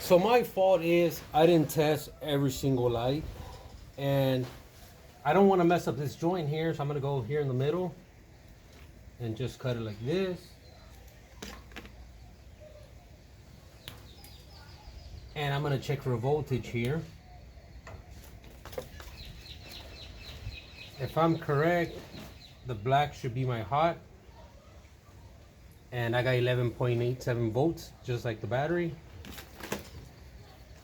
So my fault is I didn't test every single light, and I don't want to mess up this joint here, so I'm gonna go here in the middle and just cut it like this. And I'm gonna check for a voltage here. If I'm correct, the black should be my hot, and I got 11.87 volts, just like the battery.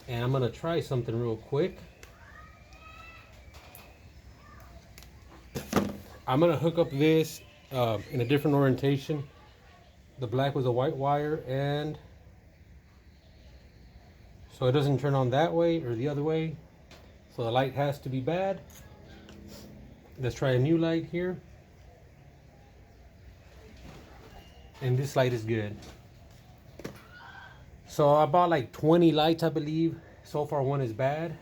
And I'm gonna try something real quick. I'm gonna hook up this in a different orientation. The black was a white wire, and so it doesn't turn on that way or the other way. So the light has to be bad. Let's try a new light here. And this light is good. So I bought like 20 lights, I believe. So far one is bad.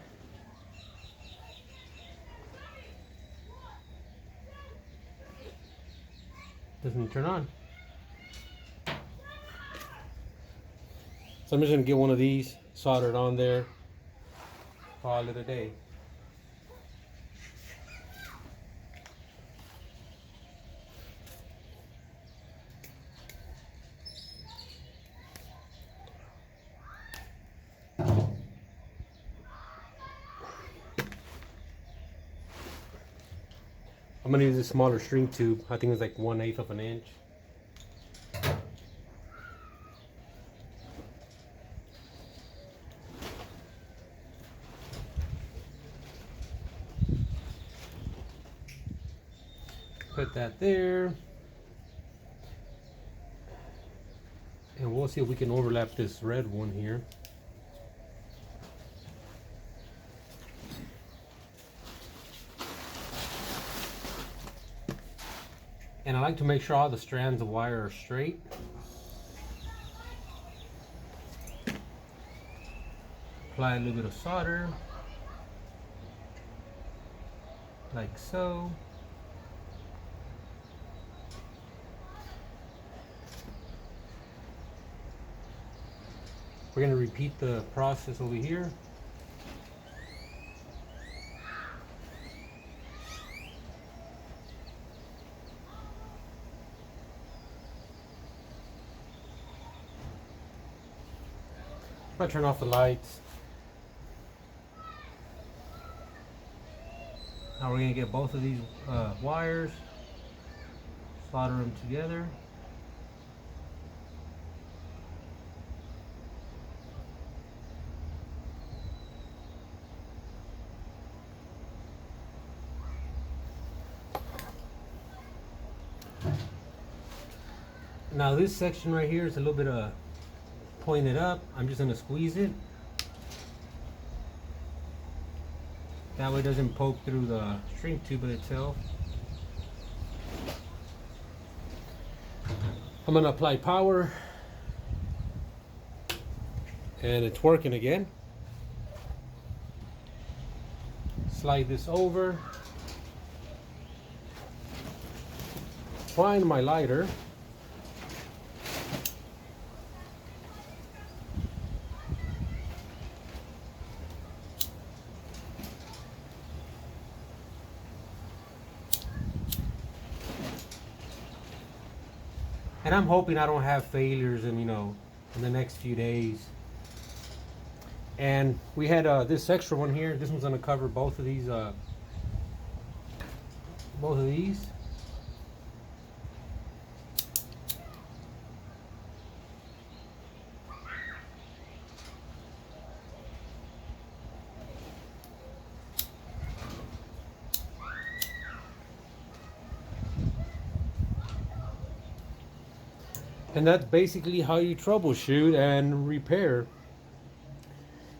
Doesn't turn on. So I'm just gonna get one of these, solder it on there, call it a day. I'm gonna use a smaller string tube. I think it's like 1/8 of an inch. Put that there. And we'll see if we can overlap this red one here. And I like to make sure all the strands of wire are straight. Apply a little bit of solder, like so. We're going to repeat the process over here. I'm going to turn off the lights. Now we're going to get both of these wires, solder them together. Now this section right here is a little bit pointed up. I'm just going to squeeze it. That way it doesn't poke through the string tube itself. I'm going to apply power. And it's working again. Slide this over. Find my lighter. And I'm hoping I don't have failures in the next few days. And we had this extra one here. This one's gonna cover both of these. And that's basically how you troubleshoot and repair.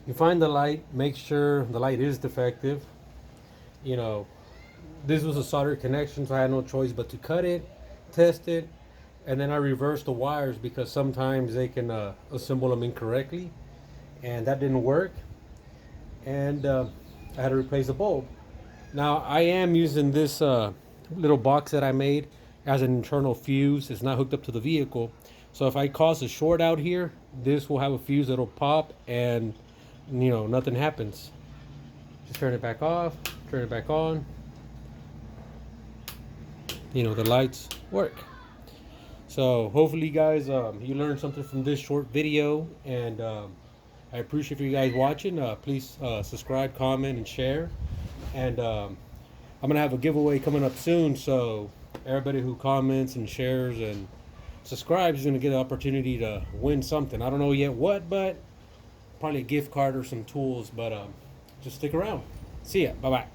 You find the light, make sure the light is defective. This was a solder connection, so I had no choice but to cut it, test it, and then I reversed the wires because sometimes they can assemble them incorrectly, and that didn't work. And I had to replace the bulb. Now I am using this little box that I made as an internal fuse. It's not hooked up to the vehicle, So if I cause a short out here, this will have a fuse that'll pop, and nothing happens. Just turn it back off, turn it back on. The lights work. So hopefully, guys, you learned something from this short video, and I appreciate you guys watching. Please subscribe, comment, and share. And I'm gonna have a giveaway coming up soon, so everybody who comments and shares and subscribes is gonna get an opportunity to win something. I don't know yet what, but probably a gift card or some tools. But just stick around. See ya. Bye bye.